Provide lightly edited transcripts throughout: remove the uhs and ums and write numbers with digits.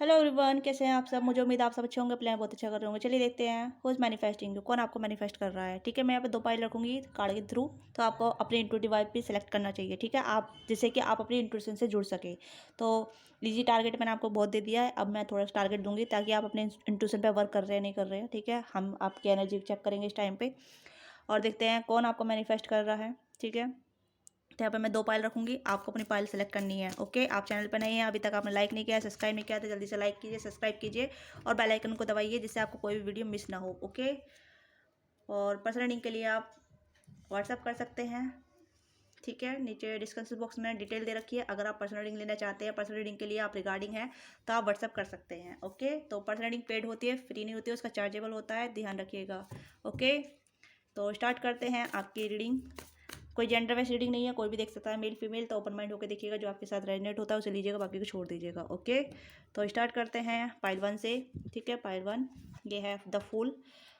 Hello everyone, कैसे हैं आप सब। मुझे उम्मीद है आप सब अच्छे होंगे, प्लान बहुत अच्छा कर रहे होंगे। चलिए देखते हैं हुज मैनिफेस्टिंग, कौन आपको मैनिफेस्ट कर रहा है। ठीक है, मैं यहाँ पे 2 पाइल रखूंगी कार्ड के थ्रू, तो आपको अपनी इंट्यूटिव वाइब भी सिलेक्ट करना चाहिए। ठीक है, आप जिससे कि आप अपनी इंट्यूशन से जुड़ सके। तो लीजिए, टारगेट मैंने आपको बहुत दे दिया है, अब मैं थोड़ा सा टारगेट दूंगी ताकि आप अपने इंट्यूशन पर वर्क कर रहे हैं नहीं कर रहे हैं। ठीक है, हम आपकी एनर्जी चेक करेंगे इस टाइम पर और देखते हैं कौन आपको मैनिफेस्ट कर रहा है। ठीक है, तो यहाँ पे मैं 2 पाइल रखूंगी, आपको अपनी पाइल सेलेक्ट करनी है। ओके, आप चैनल पर नहीं है, अभी तक आपने लाइक नहीं किया, सब्सक्राइब नहीं किया, तो जल्दी से लाइक कीजिए, सब्सक्राइब कीजिए और बेल आइकन को दबाइए जिससे आपको कोई भी वीडियो मिस ना हो। ओके, और पर्सनल रीडिंग के लिए आप व्हाट्सअप कर सकते हैं। ठीक है, नीचे डिस्क्रिप्शन बॉक्स में डिटेल दे रखी है। अगर आप पर्सनल रीडिंग लेना चाहते हैं, पर्सनल रीडिंग के लिए आप रिगार्डिंग है, तो आप व्हाट्सअप कर सकते हैं। ओके, तो पर्सनल रीडिंग पेड होती है, फ्री नहीं होती है, उसका चार्जेबल होता है, ध्यान रखिएगा। ओके, तो स्टार्ट करते हैं आपकी रीडिंग। कोई जेंडर वाइज रीडिंग नहीं है, कोई भी देख सकता है, मेल फीमेल। तो ओपन माइंड होकर देखिएगा, जो आपके साथ रेजोनेट होता है उसे लीजिएगा, बाकी को छोड़ दीजिएगा। ओके, तो स्टार्ट करते हैं पाइल 1 से। ठीक है, पाइल 1 ये है द फूल।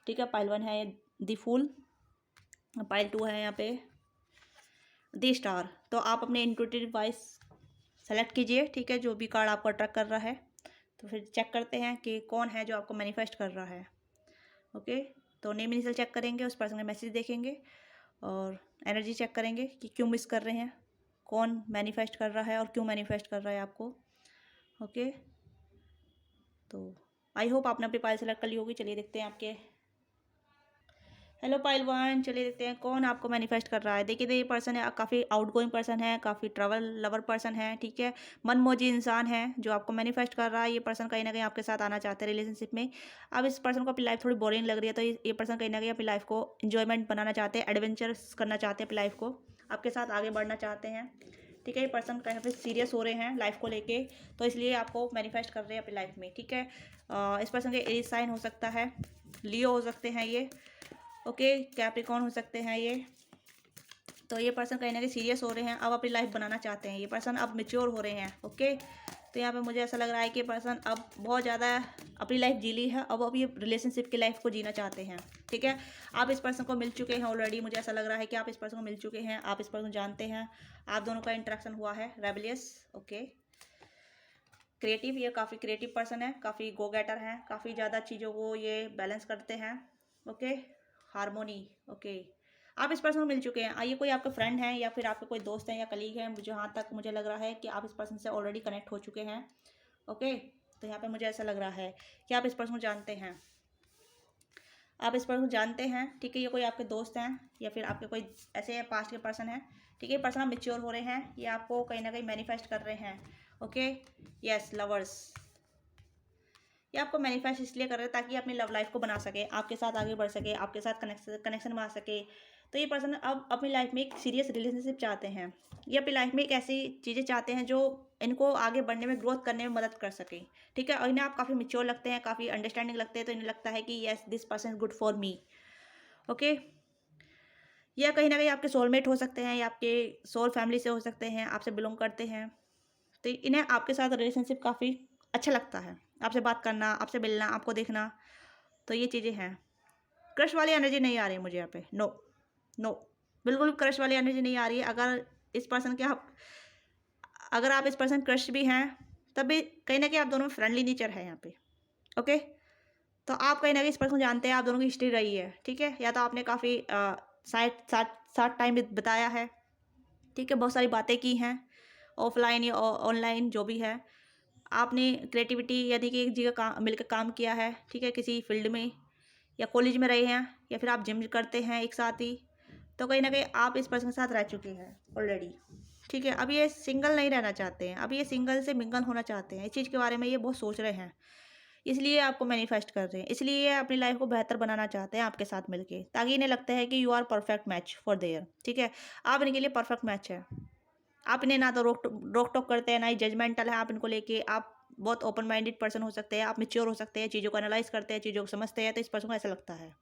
ठीक है, पाइल 1 है द फूल, पाइल 2 है यहाँ पे द स्टार। तो आप अपने इंट्यूटिव वाइज सेलेक्ट कीजिए। ठीक है, जो भी कार्ड आपको अट्रैक्ट कर रहा है, तो फिर चेक करते हैं कि कौन है जो आपको मैनिफेस्ट कर रहा है। ओके, तो नेम इनिशियल चेक करेंगे, उस पर्सन का मैसेज देखेंगे और एनर्जी चेक करेंगे कि क्यों मिस कर रहे हैं, कौन मैनिफेस्ट कर रहा है और क्यों मैनिफेस्ट कर रहा है आपको। ओके, तो आई होप आपने अपनी पाइल सेलेक्ट कर ली होगी। चलिए देखते हैं आपके। हेलो पाइल 1, चलिए देखते हैं कौन आपको मैनिफेस्ट कर रहा है। देखिए, ये पर्सन है, काफ़ी आउटगोइंग पर्सन है, काफ़ी ट्रैवल लवर पर्सन है। ठीक है, मनमोजी इंसान है जो आपको मैनिफेस्ट कर रहा है। ये पर्सन कहीं ना कहीं आपके साथ आना चाहते हैं रिलेशनशिप में। अब इस पर्सन को अपनी लाइफ थोड़ी बोरिंग लग रही है, तो ये पर्सन कहीं ना कहीं अपनी लाइफ को इंजॉयमेंट बनाना चाहते हैं, एडवेंचर्स करना चाहते हैं, अपनी लाइफ को आपके साथ आगे बढ़ना चाहते हैं। ठीक है, ये पर्सन कहीं पे सीरियस हो रहे हैं लाइफ को लेके, तो इसलिए आपको मैनिफेस्ट कर रहे हैं अपनी लाइफ में। ठीक है, इस पर्सन के एज साइन हो सकता है लियो हो सकते हैं ये। ओके, कैप्रिकॉर्न हो सकते हैं ये। तो ये पर्सन कहीं ना कहीं सीरियस हो रहे हैं, अब अपनी लाइफ बनाना चाहते हैं। ये पर्सन अब मेच्योर हो रहे हैं। ओके, तो यहाँ पे मुझे ऐसा लग रहा है कि पर्सन अब बहुत ज़्यादा अपनी लाइफ जी ली है, अब ये रिलेशनशिप की लाइफ को जीना चाहते हैं। ठीक है, आप इस पर्सन को मिल चुके हैं ऑलरेडी। मुझे ऐसा लग रहा है कि आप इस पर्सन को मिल चुके हैं, आप इस पर्सन को जानते हैं, आप दोनों का इंटरेक्शन हुआ है। रेबलियस, ओके, क्रिएटिव, ये काफ़ी क्रिएटिव पर्सन है, काफ़ी गो गेटर हैं, काफ़ी ज़्यादा चीज़ों को ये बैलेंस करते हैं। ओके, हारमोनी, ओके, आप इस पर्सन को मिल चुके हैं। ये कोई आपके फ्रेंड हैं या फिर आपके कोई दोस्त हैं या कलीग हैं। जहाँ तक मुझे लग रहा है कि आप इस पर्सन से ऑलरेडी कनेक्ट हो चुके हैं। ओके, तो यहाँ पे मुझे ऐसा लग रहा है कि आप इस पर्सन को जानते हैं, आप इस पर्सन को जानते हैं। ठीक है, ये कोई आपके दोस्त हैं या फिर आपके कोई ऐसे पास्ट के पर्सन हैं। ठीक है, ये पर्सन आप मेच्योर हो रहे हैं, ये आपको कहीं ना कहीं मैनिफेस्ट कर रहे हैं। ओके, यस, लवर्स, ये आपको मैनिफेस्ट इसलिए कर रहे हैं ताकि अपनी लव लाइफ को बना सके, आपके साथ आगे बढ़ सके, आपके साथ कनेक्शन बना सके। तो ये पर्सन अब अपनी लाइफ में एक सीरियस रिलेशनशिप चाहते हैं। ये अपनी लाइफ में एक ऐसी चीज़ें चाहते हैं जो इनको आगे बढ़ने में, ग्रोथ करने में मदद कर सके। ठीक है, और इन्हें आप काफ़ी मेच्योर लगते हैं, काफ़ी अंडरस्टैंडिंग लगते हैं, तो इन्हें लगता है कि yes, this person is good for me. Okay, या कहीं ना कहीं आपके सोलमेट हो सकते हैं या आपके सोल फैमिली से हो सकते हैं, आपसे बिलोंग करते हैं। तो इन्हें आपके साथ रिलेशनशिप काफ़ी अच्छा लगता है, आपसे बात करना, आपसे मिलना, आपको देखना। तो ये चीज़ें हैं। क्रश वाली एनर्जी नहीं आ रही है मुझे यहाँ पे, नो नो, बिल्कुल भी क्रश वाली एनर्जी नहीं आ रही है। अगर आप इस पर्सन क्रश भी हैं, तब भी कहीं ना कहीं आप दोनों में फ्रेंडली नेचर है यहाँ पे। ओके, तो आप कहीं ना कहीं इस पर्सन को जानते हैं, आप दोनों की हिस्ट्री रही है। ठीक है, या तो आपने काफ़ी साथ साथ साथ टाइम बिताया है। ठीक है, बहुत सारी बातें की हैं, ऑफलाइन या ऑनलाइन जो भी है। आपने क्रिएटिविटी यानी कि एक जगह मिलकर काम किया है। ठीक है, किसी फील्ड में या कॉलेज में रहे हैं या फिर आप जिम करते हैं एक साथ ही। तो कहीं ना कहीं आप इस पर्सन के साथ रह चुके हैं ऑलरेडी। ठीक है, अब ये सिंगल नहीं रहना चाहते हैं, अब ये सिंगल से मिंगल होना चाहते हैं। इस चीज़ के बारे में ये बहुत सोच रहे हैं, इसलिए आपको मैनिफेस्ट कर रहे हैं, इसलिए ये अपनी लाइफ को बेहतर बनाना चाहते हैं आपके साथ मिलके, ताकि इन्हें लगता है कि you are perfect match for their. ठीक है, आप इनके लिए परफेक्ट मैच है। आप इन्हें ना तो रोक टोक करते हैं, ना ही जजमेंटल है आप इनको लेके। आप बहुत ओपन माइंडेड पर्सन हो सकते हैं, आप मेच्योर हो सकते हैं, चीज़ों को एनालाइज करते हैं, चीज़ों को समझते हैं। तो इस पर्सन को ऐसा लगता है,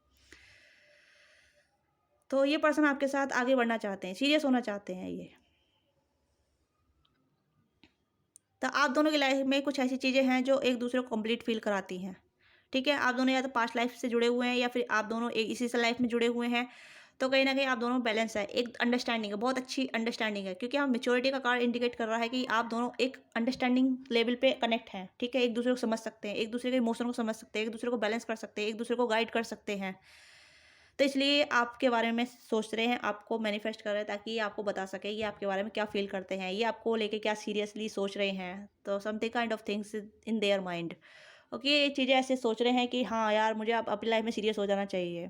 तो ये पर्सन आपके साथ आगे बढ़ना चाहते हैं, सीरियस होना चाहते हैं ये। तो आप दोनों की लाइफ में कुछ ऐसी चीज़ें हैं जो एक दूसरे को कंप्लीट फील कराती हैं। ठीक है, आप दोनों या तो पास्ट लाइफ से जुड़े हुए हैं या फिर आप दोनों एक इसी से लाइफ में जुड़े हुए हैं। तो कहीं न कहीं आप दोनों बैलेंस है, एक अंडरस्टैंडिंग है, बहुत अच्छी अंडरस्टैंडिंग है, क्योंकि यहाँ मैच्योरिटी का कार्ड इंडिकेट कर रहा है कि आप दोनों एक अंडरस्टैंडिंग लेवल पे कनेक्ट हैं, ठीक है? एक-दूसरे को समझ सकते हैं, एक-दूसरे के इमोशन को समझ सकते हैं, एक-दूसरे को बैलेंस कर सकते हैं, एक-दूसरे को गाइड कर सकते हैं। तो इसलिए आपके बारे में सोच रहे हैं, आपको मैनिफेस्ट कर रहे हैं, ताकि ये आपको बता सके ये आपके बारे में क्या फ़ील करते हैं, ये आपको लेके क्या सीरियसली सोच रहे हैं। तो something kind of things in their mind. Okay, ये चीज़ें ऐसे सोच रहे हैं कि हाँ यार, मुझे अब अपनी लाइफ़ में सीरियस हो जाना चाहिए।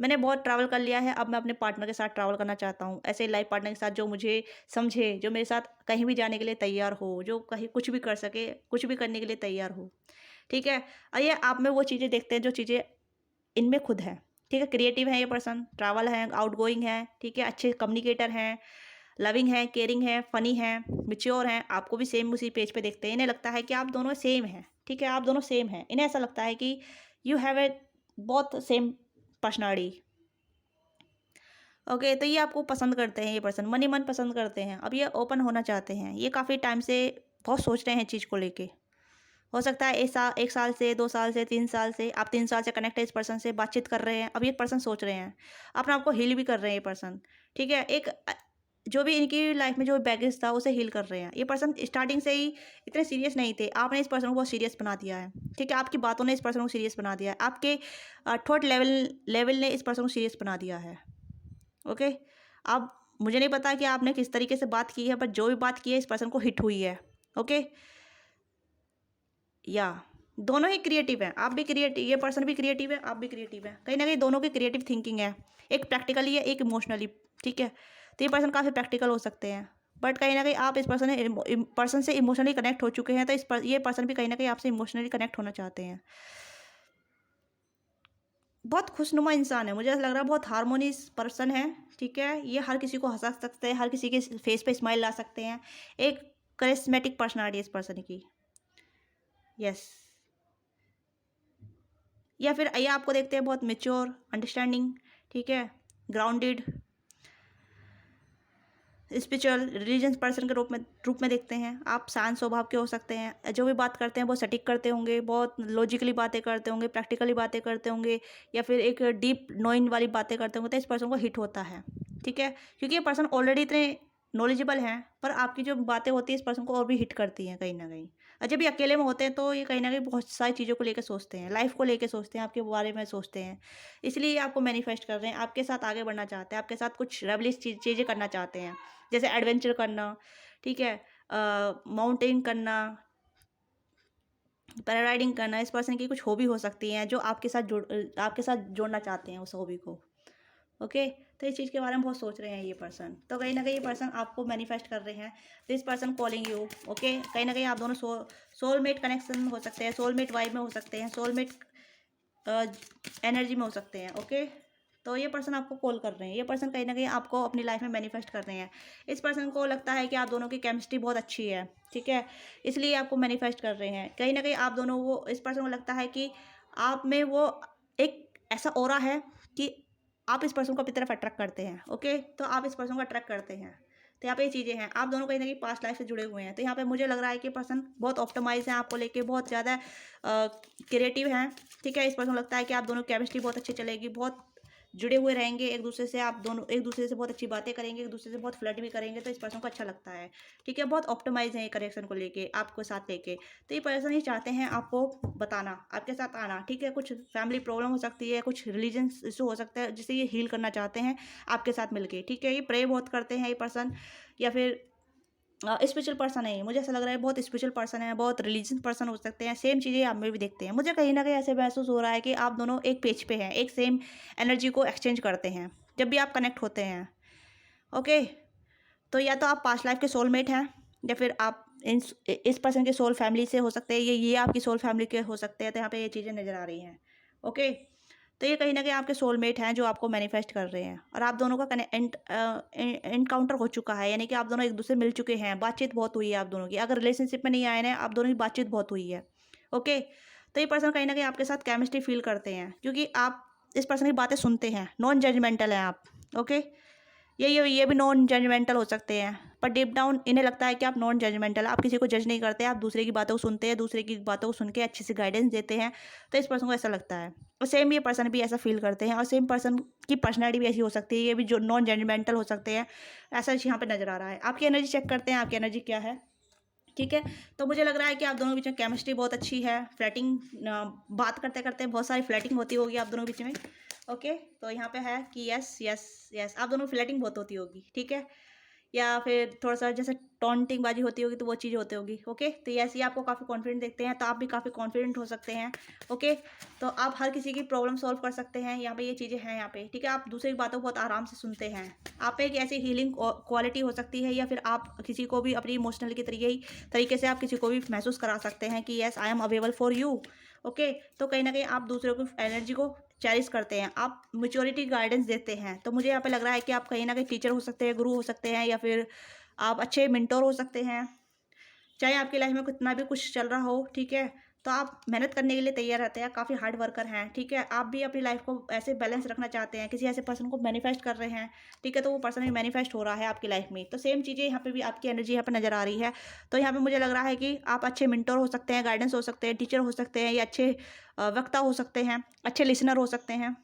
मैंने बहुत ट्रैवल कर लिया है, अब मैं अपने पार्टनर के साथ ट्रैवल करना चाहता हूँ। ऐसे लाइफ़ पार्टनर के साथ जो मुझे समझे, जो मेरे साथ कहीं भी जाने के लिए तैयार हो, जो कहीं कुछ भी कर सके, कुछ भी करने के लिए तैयार हो। ठीक है? ये आप में वो चीज़ें देखते हैं जो चीज़ें इनमें खुद हैं। ठीक है? क्रिएटिव है ये पर्सन, ट्रैवल है, आउटगोइंग है, ठीक है? अच्छे कम्युनिकेटर हैं, लविंग है, केयरिंग है, फ़नी है, मैच्योर हैं। आपको भी सेम उसी पेज पे देखते हैं। इन्हें लगता है कि आप दोनों सेम हैं। ठीक है? आप दोनों सेम हैं। इन्हें ऐसा लगता है कि you have A both same personality. Okay, तो ये आपको पसंद करते हैं ये पर्सन, मन ही मन पसंद करते हैं। अब ये ओपन होना चाहते हैं। ये काफ़ी टाइम से बहुत सोच रहे हैं चीज़ को लेके। हो सकता है 1 साल से, 2 साल से, 3 साल से, आप 3 साल से कनेक्ट है इस पर्सन से, बातचीत कर रहे हैं। अब ये पर्सन सोच रहे हैं। अपने आप को हील भी कर रहे हैं ये पर्सन। ठीक है? जो भी इनकी लाइफ में जो बैगेज था उसे हील कर रहे हैं। ये पर्सन स्टार्टिंग से ही इतने सीरियस नहीं थे। आपने इस पर्सन को बहुत सीरियस बना दिया है। ठीक है? आपकी बातों ने इस पर्सन को सीरियस बना दिया है। आपके थॉट लेवल ने इस पर्सन को सीरियस बना दिया है। ओके, अब मुझे नहीं पता कि आपने किस तरीके से बात की है, पर जो भी बात की है इस पर्सन को हिट हुई है। ओके, या दोनों ही क्रिएटिव हैं। आप भी क्रिएटिव, ये पर्सन भी क्रिएटिव है, आप भी क्रिएटिव है। कहीं ना कहीं दोनों की क्रिएटिव थिंकिंग है, एक प्रैक्टिकली है, एक इमोशनली। ठीक है? तो ये पर्सन काफ़ी प्रैक्टिकल हो सकते हैं, बट कहीं ना कहीं आप इस पर्सन से इमोशनली कनेक्ट हो चुके हैं, तो ये पर्सन भी कहीं ना कहीं आपसे इमोशनली कनेक्ट होना चाहते हैं। बहुत खुशनुमा इंसान है, मुझे ऐसा लग रहा है बहुत हार्मोनियस पर्सन है। ठीक है? ये हर किसी को हंसा सकते हैं, हर किसी के फेस पे स्माइल ला सकते हैं। एक करिस्मेटिक पर्सनालिटी है इस पर्सन की। यस। या फिर ये आपको देखते हैं बहुत मेच्योर, अंडरस्टैंडिंग, ठीक है, ग्राउंडेड, स्पिरिचुअल, रिलीजियस पर्सन के रूप में देखते हैं। आप शांत स्वभाव के हो सकते हैं। जो भी बात करते हैं बहुत सटीक करते होंगे, बहुत लॉजिकली बातें करते होंगे, प्रैक्टिकली बातें करते होंगे, या फिर एक डीप नोइंग वाली बातें करते होंगे, तो इस पर्सन को हिट होता है। ठीक है? क्योंकि ये पर्सन ऑलरेडी इतने नॉलेजेबल हैं, पर आपकी जो बातें होती हैं इस पर्सन को और भी हिट करती हैं कहीं ना कहीं। और जब ये अकेले में होते हैं तो ये कहीं ना कहीं बहुत सारी चीज़ों को लेकर सोचते हैं, लाइफ को लेकर सोचते हैं, आपके बारे में सोचते हैं। इसलिए ये आपको मैनिफेस्ट कर रहे हैं, आपके साथ आगे बढ़ना चाहते हैं, आपके साथ कुछ रेवलिश चीज़ें करना चाहते हैं, जैसे एडवेंचर करना, ठीक है, माउंटेन करना, पैराग्लाइडिंग करना। इस पर्सन की कुछ हॉबी हो सकती हैं जो आपके साथ जोड़ना चाहते हैं उस हॉबी को। ओके, तो इस चीज़ के बारे में बहुत सोच रहे हैं ये पर्सन। तो कहीं ना कहीं ये पर्सन आपको मैनिफेस्ट कर रहे हैं, this person calling you. Okay, कहीं ना कहीं आप दोनों सोलमेट कनेक्शन हो सकते हैं, सोलमेट वाइब में हो सकते हैं, सोलमेट एनर्जी में हो सकते हैं। ओके, तो ये पर्सन आपको कॉल कर रहे हैं, ये पर्सन कहीं ना कहीं आपको अपनी लाइफ में मैनिफेस्ट कर रहे हैं। इस पर्सन को लगता है कि आप दोनों की केमिस्ट्री बहुत अच्छी है। ठीक है? इसलिए आपको मैनिफेस्ट कर रहे हैं। कहीं ना कहीं आप दोनों वो, इस पर्सन को लगता है कि आप में वो एक ऐसा ऑरा है कि आप इस पर्सन को अपनी तरफ अट्रैक्ट करते हैं। ओके, तो आप इस पर्सन को अट्रैक्ट करते हैं। तो यहाँ पे ये चीज़ें हैं, आप दोनों कहीं ना कहीं पास्ट लाइफ से जुड़े हुए हैं। तो यहाँ पे मुझे लग रहा है कि पर्सन बहुत ऑप्टिमाइज है आपको लेके, बहुत ज़्यादा क्रिएटिव हैं। ठीक है? इस पर्सन को लगता है कि आप दोनों केमिस्ट्री बहुत अच्छी चलेगी, बहुत जुड़े हुए रहेंगे एक दूसरे से, आप दोनों एक दूसरे से बहुत अच्छी बातें करेंगे, एक दूसरे से बहुत फ्लर्ट भी करेंगे, तो इस पर्सन को अच्छा लगता है। ठीक है? बहुत ऑप्टिमाइज है ये करेक्शन को लेके, आपको साथ लेके। तो ये पर्सन ही चाहते हैं आपको बताना, आपके साथ आना। ठीक है? कुछ फैमिली प्रॉब्लम हो सकती है, कुछ रिलीजन इशू हो सकता है, जिसे ये हील करना चाहते हैं आपके साथ मिलके। ठीक है? ये प्रे बहुत करते हैं ये पर्सन, या फिर स्पिरिचुअल पर्सन है ये। मुझे ऐसा लग रहा है बहुत स्पिरिचुअल पर्सन है, बहुत रिलीजियस पर्सन हो सकते हैं। सेम चीज़ें आप में भी देखते हैं। मुझे कहीं ना कहीं ऐसे महसूस हो रहा है कि आप दोनों एक पेज पे हैं, एक सेम एनर्जी को एक्सचेंज करते हैं जब भी आप कनेक्ट होते हैं। ओके, तो या तो आप पास्ट लाइफ के सोलमेट हैं, या फिर आप इस पर्सन के सोल फैमिली से हो सकते हैं, ये आपकी सोल फैमिली के हो सकते हैं। तो यहाँ पे ये चीज़ें नज़र आ रही हैं। ओके, तो ये कहीं ना कहीं आपके सोलमेट हैं जो आपको मैनिफेस्ट कर रहे हैं, और आप दोनों का एनकाउंटर हो चुका है, यानी कि आप दोनों एक दूसरे मिल चुके हैं, बातचीत बहुत हुई है आप दोनों की। अगर रिलेशनशिप में नहीं आए ना, आप दोनों की बातचीत बहुत हुई है। ओके, तो ये पर्सन कहीं ना कहीं आपके साथ केमिस्ट्री फील करते हैं, क्योंकि आप इस पर्सन की बातें सुनते हैं, नॉन जजमेंटल हैं आप। ओके, ये भी नॉन जजमेंटल हो सकते हैं, पर डीप डाउन इन्हें लगता है कि आप नॉन जजमेंटल, आप किसी को जज नहीं करते, आप दूसरे की बातों को सुनते हैं, दूसरे की बातों को सुन के अच्छे से गाइडेंस देते हैं। तो इस पर्सन को ऐसा लगता है, और सेम ये पर्सन भी ऐसा फील करते हैं, और सेम पर्सन की पर्सनैलिटी भी ऐसी हो सकती है, ये भी जो नॉन जजमेंटल हो सकते हैं। ऐसा यहाँ पे नज़र आ रहा है। आपकी एनर्जी चेक करते हैं, आपकी एनर्जी क्या है, ठीक है। तो मुझे लग रहा है कि आप दोनों के बीच में केमिस्ट्री बहुत अच्छी है। फ्लर्टिंग, बात करते करते बहुत सारी फ्लर्टिंग होती होगी आप दोनों के बीच में। ओके, तो यहाँ पे है कि यस यस यस, आप दोनों फ्लर्टिंग बहुत होती होगी, ठीक है। या फिर थोड़ा सा जैसे टॉन्टिंग बाजी होती होगी, तो वो चीज़ें होती होगी। ओके, तो यस, ये आपको काफ़ी कॉन्फिडेंट देखते हैं, तो आप भी काफ़ी कॉन्फिडेंट हो सकते हैं। ओके, तो आप हर किसी की प्रॉब्लम सॉल्व कर सकते हैं, यहाँ पे ये चीज़ें हैं यहाँ पे, ठीक है। आप दूसरे की बातों को बहुत आराम से सुनते हैं। आप पे एक ऐसी हीलिंग क्वालिटी हो सकती है, या फिर आप किसी को भी अपनी इमोशनल के तरीके से आप किसी को भी महसूस करा सकते हैं कि yes, I am available for you. Okay, तो कहीं ना कहीं आप दूसरों की एनर्जी को चेरिश करते हैं, आप मैच्योरिटी गाइडेंस देते हैं। तो मुझे यहाँ पे लग रहा है कि आप कहीं ना कहीं टीचर हो सकते हैं, गुरु हो सकते हैं, या फिर आप अच्छे मेंटोर हो सकते हैं। चाहे आपकी लाइफ में कितना भी कुछ चल रहा हो, ठीक है, तो आप मेहनत करने के लिए तैयार रहते हैं, काफ़ी हार्ड वर्कर हैं, ठीक है। आप भी अपनी लाइफ को ऐसे बैलेंस रखना चाहते हैं, किसी ऐसे पर्सन को मैनिफेस्ट कर रहे हैं, ठीक है, तो वो पर्सन भी मैनिफेस्ट हो रहा है आपकी लाइफ में। तो सेम चीज़ें यहाँ पे भी आपकी एनर्जी यहाँ पे नज़र आ रही है। तो यहाँ पे मुझे लग रहा है कि आप अच्छे मेंटोर हो सकते हैं, गाइडेंस हो सकते हैं, टीचर हो सकते हैं, या अच्छे वक्ता हो सकते हैं, अच्छे लिसनर हो सकते हैं।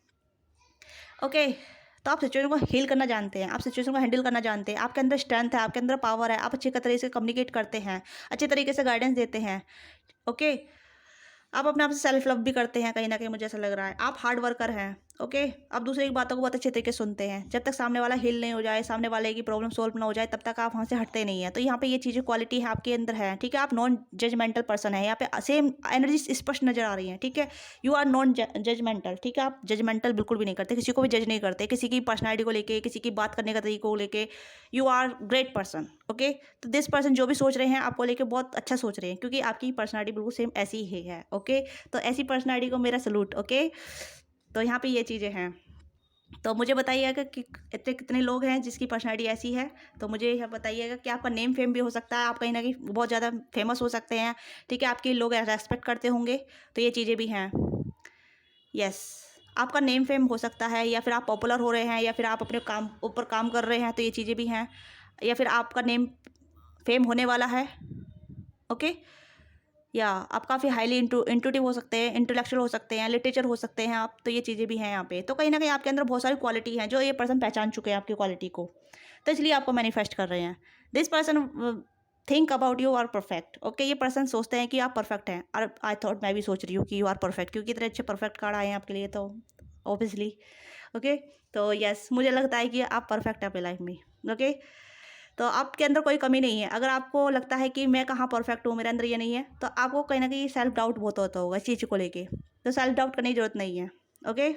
ओके, तो आप सिचुएशन को हील करना जानते हैं, आप सिचुएशन को हैंडल करना जानते हैं, आपके अंदर स्ट्रेंथ है, आपके अंदर पावर है, आप अच्छे तरीके से कम्युनिकेट करते हैं, अच्छे तरीके से गाइडेंस देते हैं। ओके, आप अपने आप से सेल्फ लव भी करते हैं, कहीं ना कहीं मुझे ऐसा लग रहा है। आप हार्ड वर्कर हैं। ओके, आप दूसरे की बातों को बहुत अच्छे तरीके से सुनते हैं। जब तक सामने वाला हील नहीं हो जाए, सामने वाले की प्रॉब्लम सॉल्व ना हो जाए, तब तक आप वहाँ से हटते नहीं हैं। तो यहाँ पे ये चीज़ें क्वालिटी है आपके अंदर है, ठीक है। आप नॉन जजमेंटल पर्सन है, यहाँ पे सेम एनर्जी स्पष्ट नजर आ रही है, ठीक है। यू आर नॉन जजमेंटल, ठीक है। आप जजमेंटल बिल्कुल भी नहीं करते, किसी को भी जज नहीं करते, किसी की पर्सनैलिटी को लेके, किसी की बात करने का तरीके को लेके। You are great person. Okay, तो दिस पर्सन जो भी सोच रहे हैं आपको लेके बहुत अच्छा सोच रहे हैं, क्योंकि आपकी पर्सनैलिटी बिल्कुल सेम ऐसी ही है। ओके, तो ऐसी पर्सनैलिटी को मेरा सलूट। ओके, तो यहाँ पे ये चीज़ें हैं। तो मुझे बताइएगा कि इतने कितने लोग हैं जिसकी पर्सनैलिटी ऐसी है। तो मुझे यह बताइएगा कि आपका नेम फेम भी हो सकता है, आप कहीं ना कहीं बहुत ज़्यादा फेमस हो सकते हैं, ठीक है। आपके लोग रेस्पेक्ट करते होंगे, तो ये चीज़ें भी हैं। यस, आपका नेम फेम हो सकता है, या फिर आप पॉपुलर हो रहे हैं, या फिर आप अपने काम ऊपर काम कर रहे हैं, तो ये चीज़ें भी हैं। या फिर आपका नेम फेम होने वाला है। ओके, या आप काफ़ी हाईली इंटूटिव हो सकते हैं, इंटेलेक्चुअल हो सकते हैं, लिटरेचर हो सकते हैं आप। तो ये चीज़ें भी हैं यहाँ पे। तो कहीं ना कहीं आपके अंदर बहुत सारी क्वालिटी हैं जो ये पर्सन पहचान चुके हैं आपकी क्वालिटी को, तो इसलिए आपको मैनिफेस्ट कर रहे हैं। This person think about you are perfect. Okay, ये पर्सन सोचते हैं कि आप परफेक्ट हैं, और आई थॉट मैं भी सोच रही हूँ कि यू आर परफेक्ट, क्योंकि इतने अच्छे परफेक्ट कार्ड आए हैं आपके लिए, तो ऑब्वियसली। ओके, तो यस, मुझे लगता है कि आप परफेक्ट हैं अपनी लाइफ में। ओके, तो आपके अंदर कोई कमी नहीं है। अगर आपको लगता है कि मैं कहाँ परफेक्ट हूँ, मेरे अंदर ये नहीं है, तो आपको कहीं ना कहीं सेल्फ डाउट बहुत होता होगा इस चीज़ को लेके। तो सेल्फ डाउट करने की जरूरत नहीं है। ओके,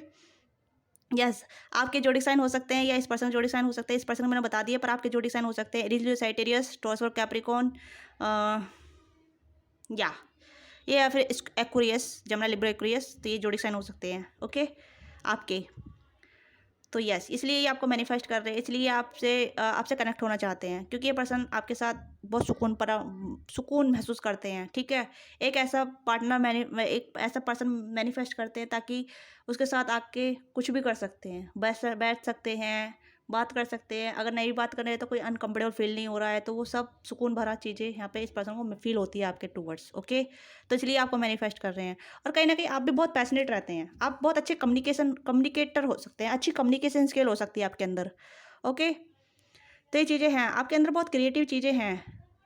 यस, आपके जोड़ी साइन हो सकते हैं, या इस पर्सन जोड़ी साइन हो सकते हैं। इस पर्सन को मैंने बता दिया, पर आपके जोड़ी साइन हो सकते हैं एरीज, साइटेरियस, टॉरस और कैप्रिकॉर्न, या ये, या फिर एक्वेरियस, जमुना, लिब्रा, एक्वेरियस। तो ये जोड़ी साइन हो सकते हैं। ओके, आपके। तो यस, इसलिए ये आपको मैनिफेस्ट कर रहे हैं, इसलिए आपसे कनेक्ट होना चाहते हैं, क्योंकि ये पर्सन आपके साथ बहुत सुकून महसूस करते हैं, ठीक है। एक ऐसा पार्टनर, एक ऐसा पर्सन मैनिफेस्ट करते हैं ताकि उसके साथ आके कुछ भी कर सकते हैं, बैठ सकते हैं, बात कर सकते हैं। अगर नहीं बात कर रहे हैं तो कोई अनकम्फर्टेबल फील नहीं हो रहा है, तो वो सब सुकून भरा चीज़ें यहाँ पे इस पर्सन को फील होती है आपके टूवर्ड्स। ओके, तो इसलिए आपको मैनिफेस्ट कर रहे हैं। और कहीं ना कहीं आप भी बहुत पैशनेट रहते हैं, आप बहुत अच्छे कम्युनिकेटर हो सकते हैं, अच्छी कम्युनिकेशन स्किल हो सकती है आपके अंदर। ओके, तो ये चीज़ें हैं आपके अंदर, बहुत क्रिएटिव चीज़ें हैं,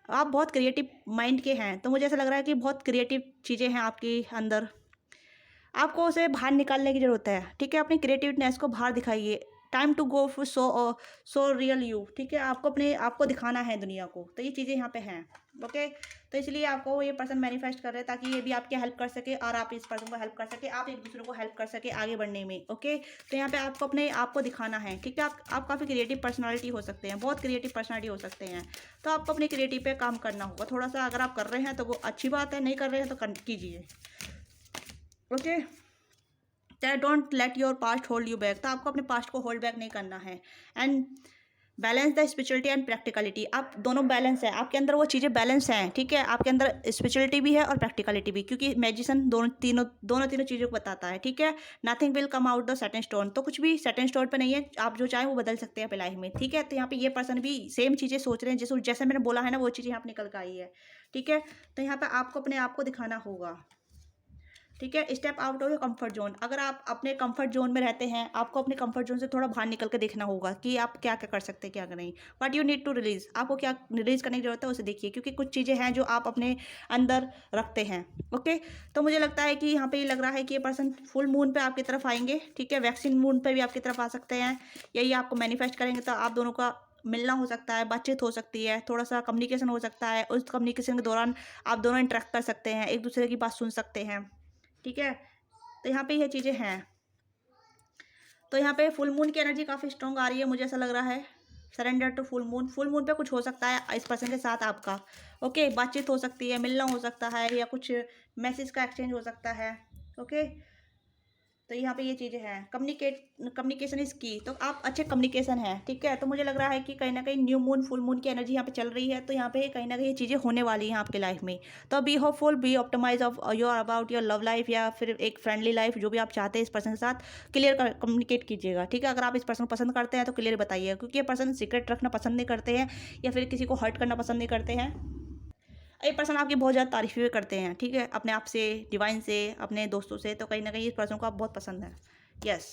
आप बहुत क्रिएटिव माइंड के हैं। तो मुझे ऐसा लग रहा है कि बहुत क्रिएटिव चीज़ें हैं आपके अंदर, आपको उसे बाहर निकालने की ज़रूरत है, ठीक है। अपनी क्रिएटिवनेस को बाहर दिखाइए। Time to go for so real you, ठीक है। आपको अपने आप को दिखाना है दुनिया को। तो ये चीज़ें यहाँ पे हैं। ओके, तो इसलिए आपको ये पर्सन मैनिफेस्ट कर रहे हैं ताकि ये भी आपकी हेल्प कर सके, और आप इस पर्सन को हेल्प कर सके, आप एक दूसरे को हेल्प कर सके आगे बढ़ने में। ओके, तो यहाँ पे आपको अपने आप को दिखाना है, ठीक है। आप काफ़ी क्रिएटिव पर्सनालिटी हो सकते हैं, बहुत क्रिएटिव पर्सनालिटी हो सकते हैं। तो आपको अपनी क्रिएटिव पे काम करना होगा थोड़ा सा। अगर आप कर रहे हैं तो वो अच्छी बात है, नहीं कर रहे हैं तो कीजिए। Okay, don't let your past hold you back. तो आपको अपने पास्ट को होल्ड बैक नहीं करना है। And balance the spirituality and practicality. आप दोनों बैलेंस है, आपके अंदर वो चीज़ें बैलेंस हैं, ठीक है। आपके अंदर स्पिरिचुअलिटी भी है और प्रैक्टिकलिटी भी, क्योंकि मैजिशियन दोनों तीनों चीज़ों को बताता है, ठीक है। Nothing will come out the set in stone, तो कुछ भी सेट इन स्टोन पे नहीं है, आप जो चाहें वो बदल सकते हैं अपनी लाइफ में, ठीक है। तो यहाँ पे ये पर्सन भी सेम चीज़ें सोच रहे हैं, जैसे जैसे मैंने बोला है ना, वो चीज़ यहाँ पे निकल कर आई है, ठीक है। तो यहाँ पे आपको अपने आप को दिखाना होगा, ठीक है। Step out of your comfort zone. अगर आप अपने कंफर्ट जोन में रहते हैं, आपको अपने कंफर्ट जोन से थोड़ा बाहर निकल के देखना होगा कि आप क्या क्या कर सकते हैं, क्या क्या नहीं। What you need to release, आपको क्या रिलीज करने की जरूरत है उसे देखिए, क्योंकि कुछ चीज़ें हैं जो आप अपने अंदर रखते हैं, ओके। तो मुझे लगता है कि यहाँ पे ये लग रहा है कि ये पर्सन फुल मून पे आपकी तरफ आएंगे, ठीक है। वैक्सीन मून पे भी आपकी तरफ आ सकते हैं, यही आपको मैनिफेस्ट करेंगे, तो आप दोनों का मिलना हो सकता है, बातचीत हो सकती है, थोड़ा सा कम्युनिकेशन हो सकता है। उस कम्युनिकेशन के दौरान आप दोनों इंटरेक्ट कर सकते हैं, एक दूसरे की बात सुन सकते हैं, ठीक है। तो यहाँ पे ये चीज़ें हैं। तो यहाँ पे फुल मून की एनर्जी काफ़ी स्ट्रॉन्ग आ रही है, मुझे ऐसा लग रहा है। Surrender to full moon, full moon पे कुछ हो सकता है इस पर्सन के साथ आपका, ओके। बातचीत हो सकती है, मिलना हो सकता है, या कुछ मैसेज का एक्सचेंज हो सकता है, ओके। तो यहाँ पे ये चीज़ें हैं। कम्युनिकेशन इज की, तो आप अच्छे कम्युनिकेशन है, ठीक है। तो मुझे लग रहा है कि कहीं ना कहीं न्यू मून फुल मून की एनर्जी यहाँ पे चल रही है, तो यहाँ पे कहीं ना कहीं ये चीज़ें होने वाली हैं आपके लाइफ में। तो be hopeful, be optimise of your about your love life, या फिर एक फ्रेंडली लाइफ, जो भी आप चाहते हैं इस पर्सन के साथ क्लियर कम्युनिकेट कीजिएगा, ठीक है। अगर आप इस पर्सन को पसंद करते हैं तो क्लियर बताइए, क्योंकि ये पर्सन सीक्रेट रखना पसंद नहीं करते हैं, या फिर किसी को हर्ट करना पसंद नहीं करते हैं। ये पर्सन आपकी बहुत ज़्यादा तारीफ भी करते हैं, ठीक है, अपने आप से, डिवाइन से, अपने दोस्तों से। तो कहीं ना कहीं इस पर्सन को आप बहुत पसंद है, यस।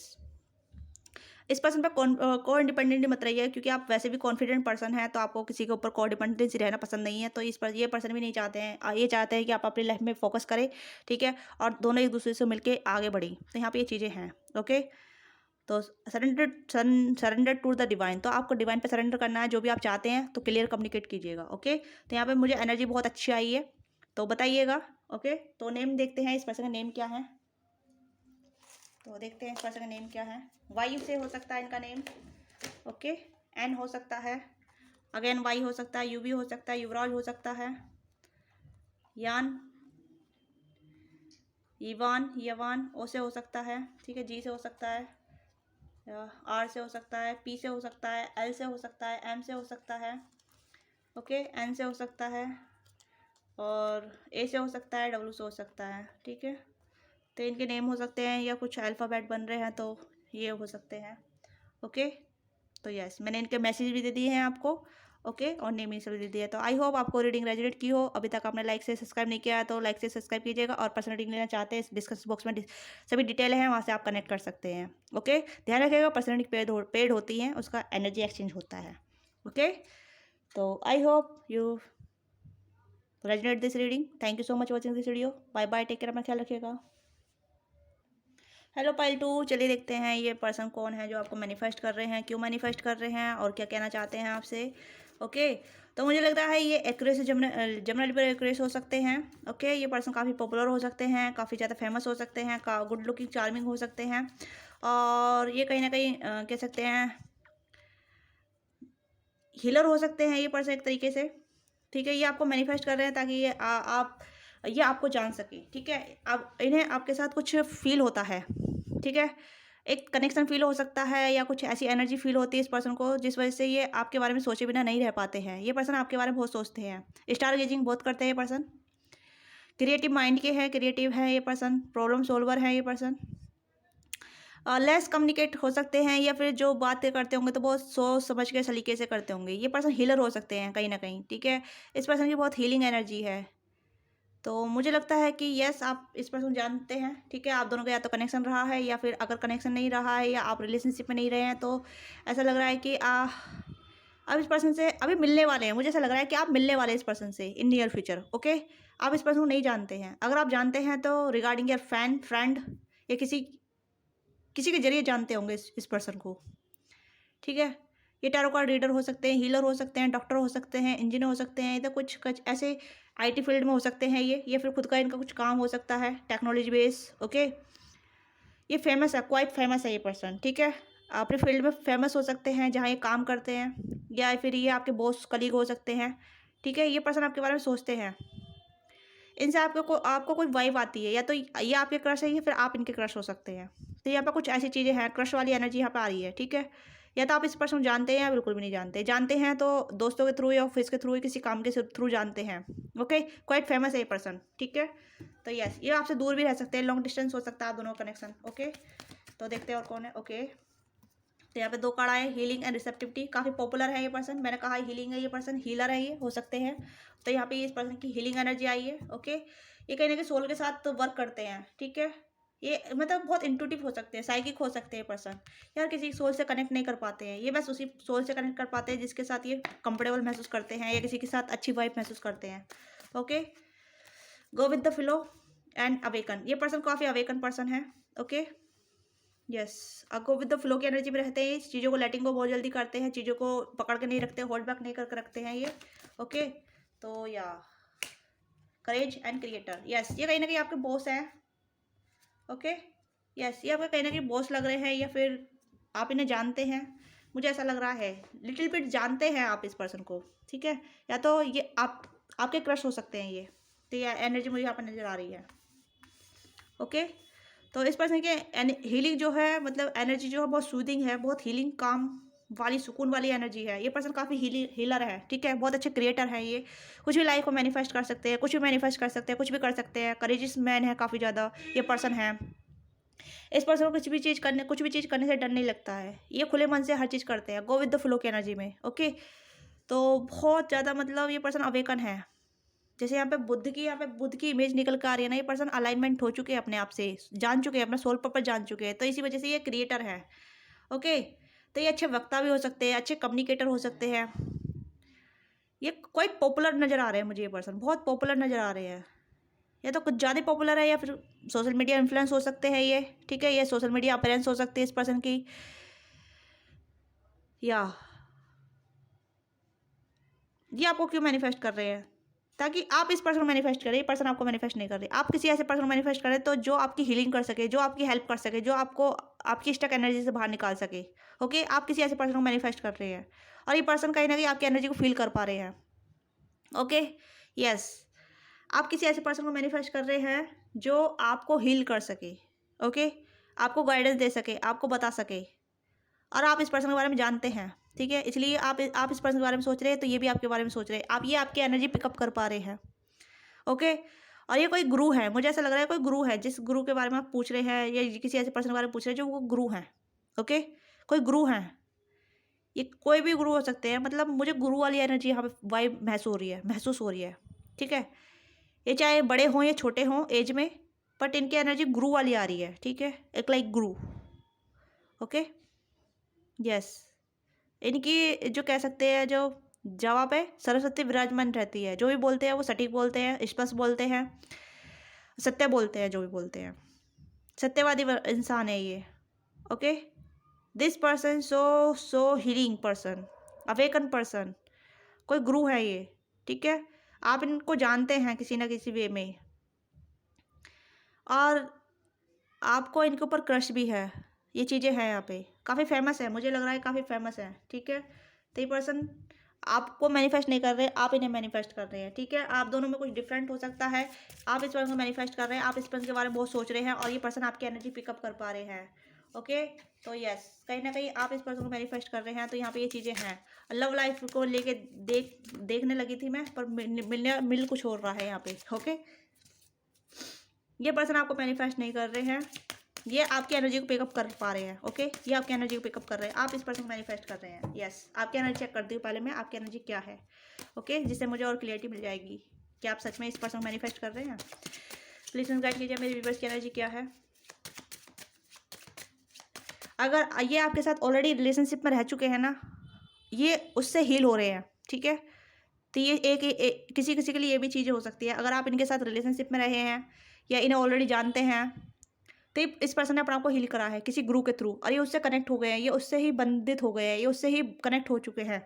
इस पर्सन पर को इंडिपेंडेंट मत रहिए, क्योंकि आप वैसे भी कॉन्फिडेंट पर्सन हैं, तो आपको किसी के ऊपर को डिपेंडेंसी रहना पसंद नहीं है। तो इस पर ये पर्सन भी नहीं चाहते हैं, ये चाहते हैं कि आप अपनी लाइफ में फोकस करें, ठीक है, और दोनों एक दूसरे से मिलके आगे बढ़ें। तो यहाँ पे ये चीज़ें हैं, ओके। तो सरेंडर टू द डिवाइन, तो आपको डिवाइन पे सरेंडर करना है, जो भी आप चाहते हैं तो क्लियर कम्युनिकेट कीजिएगा, ओके। तो यहाँ पे मुझे एनर्जी बहुत अच्छी आई है, तो बताइएगा, ओके। तो नेम देखते हैं, इस पर्सन का नेम क्या है। तो देखते हैं इस पर्सन का नेम क्या है। वायु से हो सकता है इनका नेम, ओके। एन हो सकता है, अगेन वाई हो सकता है, यू भी हो सकता है, युवराज हो सकता है, यान, ईवान, यवान, ओ से हो सकता है, ठीक है। जी से हो सकता है, आर से हो सकता है, पी से हो सकता है, एल से हो सकता है, एम से हो सकता है, ओके। एन से हो सकता है, और ए से हो सकता है, डब्ल्यू से हो सकता है, ठीक है। तो इनके नेम हो सकते हैं, या कुछ अल्फ़ाबेट बन रहे हैं तो ये हो सकते हैं, ओके। तो यस, मैंने इनके मैसेज भी दे दिए हैं आपको, ओके, और नेम भी दे दिया है। तो आई होप आपको रीडिंग रेजोनेट की हो। अभी तक आपने लाइक से सब्सक्राइब नहीं किया है तो लाइक से सब्सक्राइब कीजिएगा, और पर्सनल रीडिंग लेना चाहते हैं, डिस्क्रिप्शन बॉक्स में सभी डिटेल है, वहाँ से आप कनेक्ट कर सकते हैं, ओके। ध्यान रखिएगा, पर्सनल पेड होती हैं, उसका एनर्जी एक्सचेंज होता है, ओके। तो I hope you resonate this reading. Thank you so much watching this video. Bye bye, take care, अपना ख्याल रखिएगा। हेलो पाइल 2, चलिए देखते हैं ये पर्सन कौन है जो आपको मैनिफेस्ट कर रहे हैं, क्यों मैनिफेस्ट कर रहे हैं, और क्या कहना चाहते हैं आपसे, ओके। तो मुझे लगता है ये एक्यूरेस जनरल पर एक्यूरेस हो सकते हैं, ओके। ये पर्सन काफ़ी पॉपुलर हो सकते हैं, काफ़ी ज़्यादा फेमस हो सकते हैं, गुड लुकिंग चार्मिंग हो सकते हैं, और ये कहीं ना कहीं कह सकते हैं हीलर हो सकते हैं ये पर्सन एक तरीके से, ठीक है। ये आपको मैनिफेस्ट कर रहे हैं ताकि ये आपको जान सके, ठीक है। अब इन्हें आपके साथ कुछ फील होता है, ठीक है। एक कनेक्शन फील हो सकता है, या कुछ ऐसी एनर्जी फील होती है इस पर्सन को, जिस वजह से ये आपके बारे में सोचे बिना नहीं रह पाते हैं। ये पर्सन आपके बारे में बहुत सोचते हैं, स्टार गेजिंग बहुत करते हैं ये पर्सन, क्रिएटिव माइंड के हैं, क्रिएटिव है ये पर्सन, प्रॉब्लम सोल्वर है ये पर्सन, लेस कम्युनिकेट हो सकते हैं, या फिर जो बातें करते होंगे तो बहुत सोच समझ के सलीके से करते होंगे। ये पर्सन हीलर हो सकते हैं कहीं ना कहीं, ठीक है। इस पर्सन की बहुत हीलिंग एनर्जी है। तो मुझे लगता है कि यस, आप इस पर्सन जानते हैं, ठीक है। आप दोनों का या तो कनेक्शन रहा है, या फिर अगर कनेक्शन नहीं रहा है, या आप रिलेशनशिप में नहीं रहे हैं, तो ऐसा लग रहा है कि अब इस पर्सन से अभी मिलने वाले हैं। मुझे ऐसा लग रहा है कि आप मिलने वाले हैं इस पर्सन से इन नियर फ्यूचर, ओके। आप इस पर्सन को नहीं जानते हैं, अगर आप जानते हैं तो रिगार्डिंग योर फ्रेंड, या किसी के जरिए जानते होंगे इस पर्सन को, ठीक है। ये टैरो कार्ड रीडर हो सकते हैं, हीलर हो सकते हैं, डॉक्टर हो सकते हैं, इंजीनियर हो सकते हैं, इधर कुछ ऐसे आईटी फील्ड में हो सकते हैं ये फिर खुद का इनका कुछ काम हो सकता है टेक्नोलॉजी बेस, ओके। ये फेमस है, क्वाइट फेमस है ये पर्सन, ठीक है। अपने फील्ड में फेमस हो सकते हैं जहाँ ये काम करते हैं, या फिर ये आपके बॉस कलीग हो सकते हैं, ठीक है। ये पर्सन आपके बारे में सोचते हैं, इनसे आपको कोई वाइब आती है, या तो ये आपके क्रश है, या फिर आप इनके क्रश हो सकते हैं। तो यहाँ पर कुछ ऐसी चीज़ें हैं, क्रश वाली एनर्जी यहाँ पर आ रही है, ठीक है। या तो आप इस पर्सन को जानते हैं या बिल्कुल भी नहीं जानते। जानते हैं तो दोस्तों के थ्रू या ऑफिस के थ्रू या किसी काम के थ्रू जानते हैं। ओके, क्वाइट फेमस है ये पर्सन, ठीक है। तो यस, ये आपसे दूर भी रह सकते हैं, लॉन्ग डिस्टेंस हो सकता है आप दोनों का कनेक्शन। ओके, तो देखते हैं और कौन है। ओके, तो यहाँ पे 2 कार्ड आए, हीलिंग एंड रिसेप्टिविटी। काफ़ी पॉपुलर है ये पर्सन, मैंने कहा हीलिंग है ये पर्सन, हीलर है ये, हो सकते हैं। तो यहाँ पे इस पर्सन की हीलिंग एनर्जी आई है। ओके, ये कहीं ना कहीं सोल के साथ वर्क करते हैं, ठीक है। ये मतलब बहुत इंट्यूटिव हो सकते हैं, साइकिक हो सकते हैं पर्सन। यार किसी सोल से कनेक्ट नहीं कर पाते हैं, ये बस उसी सोल से कनेक्ट कर पाते हैं जिसके साथ ये कंफर्टेबल महसूस करते हैं या किसी के साथ अच्छी वाइब महसूस करते हैं। Okay, go with the flow and awaken. ये पर्सन काफ़ी अवेकन पर्सन है। Okay, yes, go with the flow की एनर्जी में रहते हैं, चीज़ों को लेटिंग को बहुत जल्दी करते हैं, चीज़ों को पकड़ के नहीं रखते, होल्ड बैक नहीं करके रखते हैं ये। ओके, तो या करेज एंड क्रिएटर। यस, ये कहीं ना कहीं आपके बॉस हैं। ओके, यस, ये आपके कहीं ना कहीं बॉस लग रहे हैं या फिर आप इन्हें जानते हैं, मुझे ऐसा लग रहा है। लिटिल बिट जानते हैं आप इस पर्सन को, ठीक है। या तो ये आपके क्रश हो सकते हैं ये। तो ये एनर्जी मुझे यहाँ पर नज़र आ रही है। ओके, तो इस पर्सन के हीलिंग जो है, मतलब एनर्जी जो है बहुत सूदिंग है, बहुत हीलिंग काम वाली सुकून वाली एनर्जी है। ये पर्सन काफ़ी हीलर है, ठीक है, बहुत अच्छे क्रिएटर हैं ये। कुछ भी लाइफ को मैनिफेस्ट कर सकते हैं, कुछ भी मैनिफेस्ट कर सकते हैं, कुछ भी कर सकते हैं। करेजियस मैन है काफ़ी ज़्यादा ये पर्सन है। इस पर्सन को कुछ भी चीज़ करने से डर नहीं लगता है, ये खुले मन से हर चीज़ करते हैं, गो विद द फ्लो की एनर्जी में। ओके, तो बहुत ज़्यादा मतलब ये पर्सन अवेकन है। जैसे यहाँ पे बुद्ध की इमेज निकल कर आ रही है ना, ये पर्सन अलाइनमेंट हो चुके हैं अपने आप से, जान चुके हैं अपना सोल पर्पस जान चुके हैं, तो इसी वजह से ये क्रिएटर है। ओके, तो ये अच्छे वक्ता भी हो सकते हैं, अच्छे कम्युनिकेटर हो सकते हैं। ये कोई पॉपुलर नज़र आ रहे हैं मुझे, ये पर्सन बहुत पॉपुलर नज़र आ रहे हैं, या तो कुछ ज़्यादा पॉपुलर है या फिर सोशल मीडिया इन्फ्लुएंस हो सकते हैं ये, ठीक है। ये सोशल मीडिया अपीयरेंस हो सकती है इस पर्सन की। या ये आपको क्यों मैनिफेस्ट कर रहे हैं, ताकि आप इस पर्सन को मैनिफेस्ट करें, ये पर्सन आपको मैनिफेस्ट नहीं कर रहे। आप किसी ऐसे पर्सन को मैनिफेस्ट करें तो जो आपकी हीलिंग कर सके, जो आपकी हेल्प कर सके, जो आपको आपकी स्टक एनर्जी से बाहर निकाल सके। ओके, आप किसी ऐसे पर्सन को मैनिफेस्ट कर रहे हैं और ये पर्सन कहीं ना कहीं आपकी एनर्जी को फील कर पा रहे हैं। ओके, यस, आप किसी ऐसे पर्सन को मैनिफेस्ट कर रहे हैं जो आपको हील कर सके। ओके, आपको गाइडेंस दे सके, आपको बता सके, और आप इस पर्सन के बारे में जानते हैं, ठीक है। इसलिए आप इस पर्सन के बारे में सोच रहे हैं, तो ये भी आपके बारे में सोच रहे हैं। आप ये आपकी एनर्जी पिकअप कर पा रहे हैं। ओके, और ये कोई गुरु है, मुझे ऐसा लग रहा है कोई गुरु है, जिस गुरु के बारे में आप पूछ रहे हैं या किसी ऐसे पर्सन के बारे में पूछ रहे हैं जो वो गुरु हैं। ओके, कोई गुरु हैं, ये कोई भी गुरु हो सकते हैं, मतलब मुझे गुरु वाली एनर्जी यहाँ पे वाइब महसूस हो रही है, ठीक है। ये चाहे बड़े हों या छोटे हों एज में, बट इनकी एनर्जी गुरु वाली आ रही है, ठीक है, एक लाइक गुरु। ओके, यस, इनकी जो कह सकते हैं जो जवाब है, सरस्वती विराजमान रहती है, जो भी बोलते हैं वो सटीक बोलते हैं, स्पष्ट बोलते हैं, सत्य बोलते हैं, जो भी बोलते हैं, सत्यवादी इंसान है ये। Okay, this person so healing person, awaken person, कोई गुरु है ये, ठीक है। आप इनको जानते हैं किसी ना किसी वे में, और आपको इनके ऊपर क्रश भी है, ये चीज़ें हैं यहाँ पे, काफ़ी फेमस है, मुझे लग रहा है काफ़ी फेमस है, ठीक है। तो ये पर्सन आपको मैनिफेस्ट नहीं कर रहे, आप इन्हें मैनिफेस्ट कर रहे हैं, ठीक है। आप दोनों में कुछ डिफरेंट हो सकता है, आप इस पर्सन को मैनिफेस्ट कर रहे हैं, आप इस पर्सन के बारे में बहुत सोच रहे हैं और ये पर्सन आपकी एनर्जी पिकअप कर पा रहे हैं। ओके, तो यस, कहीं ना कहीं आप इस पर्सन को मैनिफेस्ट कर रहे हैं, तो यहाँ पे ये चीज़ें हैं। लव लाइफ को लेके देखने लगी थी मैं, पर मिल कुछ हो रहा है यहाँ पे। ओके, ये पर्सन आपको मैनिफेस्ट नहीं कर रहे हैं, ये आपकी एनर्जी को पिकअप कर पा रहे हैं। ओके, ये आपकी एनर्जी को पिकअप कर रहे हैं, आप इस पर्सन को मैनिफेस्ट कर रहे हैं। यस, आपकी एनर्जी चेक करती हूँ पहले मैं, आपकी एनर्जी क्या है। ओके, जिससे मुझे और क्लियरिटी मिल जाएगी कि आप सच में इस पर्सन को मैनिफेस्ट कर रहे हैं। प्लीज गाइड कीजिए मेरे व्यूअर्स की एनर्जी क्या है। अगर ये आपके साथ ऑलरेडी रिलेशनशिप में रह चुके हैं ना, ये उससे हील हो रहे हैं, ठीक है। तो ये किसी किसी के लिए ये भी चीज़ें हो सकती है, अगर आप इनके साथ रिलेशनशिप में रहे हैं या इन्हें ऑलरेडी जानते हैं, तो इस पर्सन ने अपने आप को हील करा है किसी गुरु के थ्रू, और ये उससे कनेक्ट हो गए हैं, ये उससे ही बंधित हो गए हैं, ये उससे ही कनेक्ट हो चुके हैं,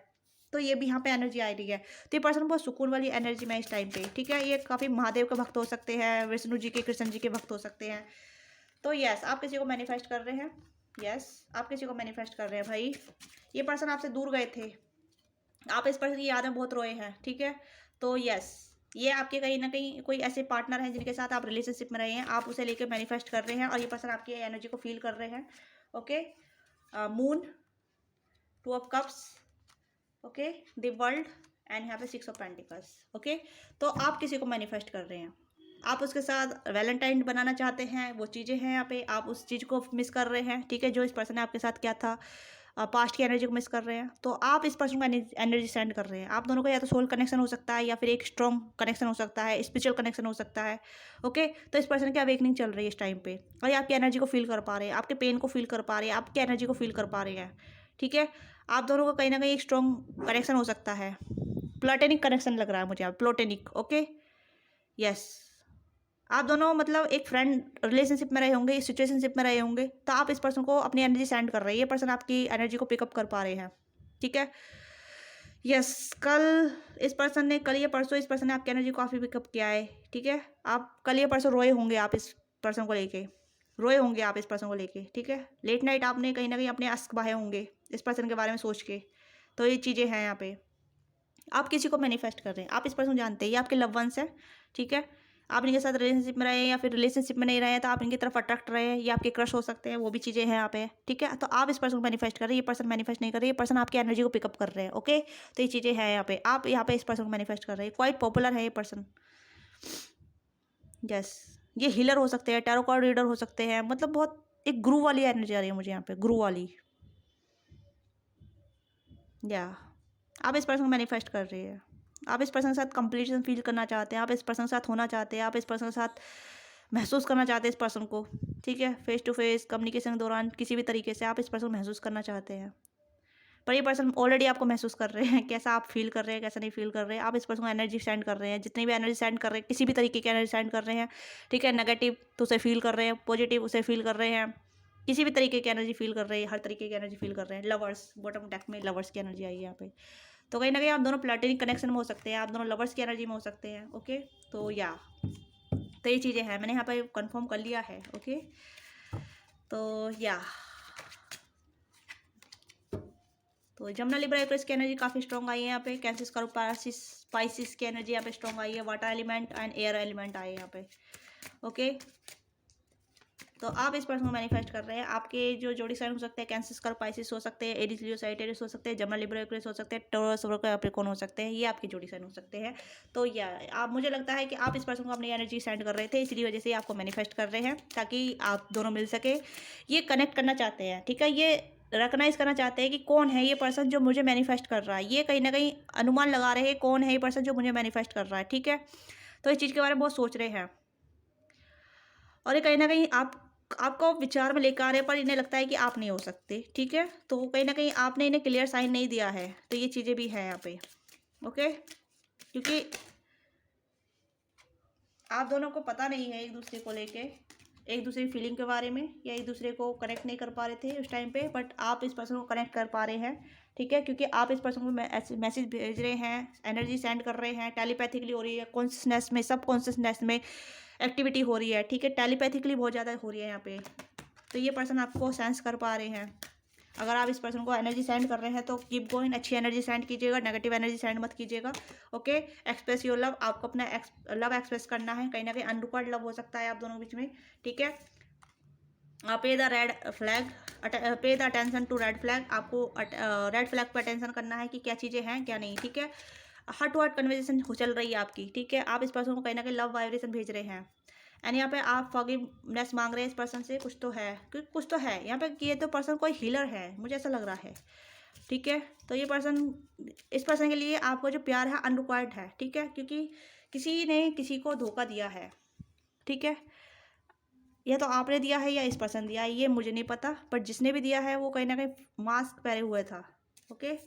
तो ये भी यहाँ पे एनर्जी आ रही है। तो ये पर्सन बहुत सुकून वाली एनर्जी में इस टाइम पे, ठीक है। ये काफ़ी महादेव के भक्त हो सकते हैं, विष्णु जी के, कृष्ण जी के भक्त हो सकते हैं। तो यस, आप किसी को मैनिफेस्ट कर रहे हैं, यस, आप किसी को मैनिफेस्ट कर रहे हैं भाई। ये पर्सन आपसे दूर गए थे, आप इस पर्सन की याद में बहुत रोए हैं, ठीक है। तो यस, ये आपके कहीं ना कहीं कोई ऐसे पार्टनर हैं जिनके साथ आप रिलेशनशिप में रहे हैं, आप उसे लेकर मैनिफेस्ट कर रहे हैं और ये पर्सन आपकी एनर्जी को फील कर रहे हैं। Okay, moon, two of cups, okay, the world, and यहाँ पे 6 ऑफ पेंटिकल्स, ओके। तो आप किसी को मैनिफेस्ट कर रहे हैं, आप उसके साथ वैलेंटाइन बनाना चाहते हैं, वो चीज़ें हैं यहाँ पे, आप उस चीज़ को मिस कर रहे हैं, ठीक है, जो इस पर्सन ने आपके साथ किया था, पास्ट की एनर्जी को मिस कर रहे हैं, तो आप इस पर्सन को एनर्जी सेंड कर रहे हैं। आप दोनों का या तो सोल कनेक्शन हो सकता है, या फिर एक स्ट्रॉन्ग कनेक्शन हो सकता है, स्पिरिचुअल कनेक्शन हो सकता है, ओके। तो इस पर्सन की अवेकनिंग चल रही है इस टाइम पे, और ये आपकी एनर्जी को फील कर पा रहे हैं, आपके पेन को फील कर पा रहे हैं, आपकी एनर्जी को फील कर पा रहे हैं, ठीक है। आप दोनों का कहीं ना कहीं एक स्ट्रॉन्ग कनेक्शन हो सकता है, प्लेटोनिक कनेक्शन लग रहा है मुझे यहाँ, प्लेटोनिक, ओके, यस। आप दोनों मतलब एक फ्रेंड रिलेशनशिप में रहे होंगे, सिचुएशनशिप में रहे होंगे, तो आप इस पर्सन को अपनी एनर्जी सेंड कर रहे हैं, ये पर्सन आपकी एनर्जी को पिकअप कर पा रहे हैं, ठीक है, यस। कल इस पर्सन ने, कल या परसों इस पर्सन ने आपकी एनर्जी को काफ़ी पिकअप किया है, ठीक है। आप कल या परसों रोए होंगे, आप इस पर्सन को लेके रोए होंगे, आप इस पर्सन को लेके, ठीक है। लेट नाइट आपने कहीं ना कहीं अपने अश्क बहाए होंगे इस पर्सन के बारे में सोच के, तो ये चीज़ें हैं यहाँ पे। आप किसी को मैनिफेस्ट कर रहे हैं, आप इस पर्सन को जानते हैं, ये आपके लव वंस है, ठीक है। आप इनके साथ रिलेशनशिप में रहे हैं या फिर रिलेशनशिप में नहीं रहे हैं, तो आप इनकी तरफ अट्रैक्ट रहे हैं, ये आपके क्रश हो सकते हैं, वो भी चीज़ें हैं यहाँ पे, ठीक है। तो आप इस पर्सन को मैनिफेस्ट कर रहे हैं, ये पर्सन मैनिफेस्ट नहीं कर रहे, ये पर्सन आपकी एनर्जी को पिकअप कर रहे हैं, ओके। तो ये चीज़ें हैं यहाँ पे, आप यहाँ पे इस पर्सन को मैनिफेस्ट कर रहे हैं, क्वाइट पॉपुलर है ये पर्सन, यस। ये हीलर हो सकते हैं, टैरो कार्ड रीडर हो सकते हैं, मतलब बहुत एक गुरु वाली एनर्जी आ रही है मुझे यहाँ पे, गुरु वाली, या आप इस पर्सन को मैनिफेस्ट कर रही है, आप इस पर्सन के साथ कंप्लीशन फील करना चाहते हैं, आप इस पर्सन के साथ होना चाहते हैं, आप इस पर्सन के साथ महसूस करना चाहते हैं इस पर्सन को, ठीक है। फेस टू फेस कम्युनिकेशन के दौरान किसी भी तरीके से आप इस पर्सन को महसूस करना चाहते हैं, पर ये पर्सन ऑलरेडी आपको महसूस कर रहे हैं, कैसा आप फील कर रहे हैं, कैसा नहीं फील कर रहे हैं। आप इस पर्सन को एनर्जी सेंड कर रहे हैं, जितनी भी एनर्जी सेंड कर रहे हैं, किसी भी तरीके की एनर्जी सेंड कर रहे हैं, ठीक है। नेगेटिव तो उसे फील कर रहे हैं, पॉजिटिव उसे फील कर रहे हैं, किसी भी तरीके की एनर्जी फील कर रहे हैं, हर तरीके की एनर्जी फील कर रहे हैं। लवर्स, बॉटम डेक में लवर्स की एनर्जी आई है यहाँ पे, तो कहीं ना कहीं आप दोनों प्लेटोनिक कनेक्शन में हो सकते हैं, आप दोनों लवर्स की एनर्जी में हो सकते हैं, ओके। तो या तो ये चीज़ें हैं, मैंने यहाँ पे कंफर्म कर लिया है, ओके। तो या तो जमुना लिब्रा एक्वेरियस की एनर्जी काफ़ी स्ट्रॉन्ग आई है यहाँ पे। कैंसर स्कॉर्पियो स्पाइसिस की एनर्जी यहाँ पे स्ट्रॉन्ग आई है, water element and air element आए यहाँ पे, ओके। तो आप इस पर्सन को मैनिफेस्ट कर रहे हैं, आपके जो जोड़ी साइन हो सकते हैं, कैंसर स्कॉर्पियो हो सकते हैं, एरीज लियो साइटेरियस हो सकते हैं, जमुना लिब्रा एक्वेरियस हो सकते हैं, टॉरस कैप्रिकॉर्न हो सकते हैं, ये आपकी जोड़ी साइन हो सकते हैं। तो या आप, मुझे लगता है कि आप इस पर्सन को अपनी एनर्जी सेंड कर रहे थे, इसी वजह से आपको मैनिफेस्ट कर रहे हैं, ताकि आप दोनों मिल सके। ये कनेक्ट करना चाहते हैं, ठीक है, ये रिकग्नाइज करना चाहते हैं कि कौन है ये पर्सन जो मुझे मैनिफेस्ट कर रहा है। ये कहीं ना कहीं अनुमान लगा रहे हैं कौन है ये पर्सन जो मुझे मैनिफेस्ट कर रहा है, ठीक है। तो इस चीज़ के बारे में बहुत सोच रहे हैं, और ये कहीं ना कहीं आपको विचार में लेकर आ रहे हैं, पर इन्हें लगता है कि आप नहीं हो सकते, ठीक है। तो कहीं ना कहीं आपने इन्हें क्लियर साइन नहीं दिया है, तो ये चीज़ें भी हैं यहाँ पे, ओके। क्योंकि आप दोनों को पता नहीं है एक दूसरे को लेके, एक दूसरे की फीलिंग के बारे में, या एक दूसरे को कनेक्ट नहीं कर पा रहे थे उस टाइम पे, बट आप इस पर्सन को कनेक्ट कर पा रहे हैं, ठीक है। क्योंकि आप इस पर्सन को मैसेज भेज रहे हैं, एनर्जी सेंड कर रहे हैं, टेलीपैथिकली हो रही है, कॉन्शियसनेस में, सब कॉन्शियसनेस में एक्टिविटी हो रही है, ठीक है। टेलीपैथिकली बहुत ज़्यादा हो रही है यहाँ पे, तो ये पर्सन आपको सेंस कर पा रहे हैं। अगर आप इस पर्सन को एनर्जी सेंड कर रहे हैं तो कीप गोइंग, अच्छी एनर्जी सेंड कीजिएगा, नेगेटिव एनर्जी सेंड मत कीजिएगा, ओके। एक्सप्रेस योर लव, आपको अपना लव एक्सप्रेस करना है, कहीं ना कहीं अनरिक्वायर्ड लव हो सकता है आप दोनों के बीच में, ठीक है। Pay the red flag, pay the attention to red flag, आपको रेड फ्लैग पर अटेंशन करना है कि क्या चीज़ें हैं क्या नहीं, ठीक है। हार्ट टू हार्ट कन्वर्सेशन चल रही है आपकी, ठीक है। आप इस पर्सन को कहीं ना कहीं लव वाइब्रेशन भेज रहे हैं, एंड यहाँ पे आप फॉरगिवनेस मांग रहे हैं इस पर्सन से, कुछ तो है, क्योंकि कुछ तो है यहाँ पे कि ये तो पर्सन कोई हीलर है, मुझे ऐसा लग रहा है, ठीक है। तो ये पर्सन, इस पर्सन के लिए आपका जो प्यार है अनरिक्वायर्ड है, ठीक है, क्योंकि किसी ने किसी को धोखा दिया है, ठीक है। या तो आपने दिया है या इस पर्सन दिया है, ये मुझे नहीं पता, पर जिसने भी दिया है वो कहीं ना कहीं मास्क पहने हुए था, ओके।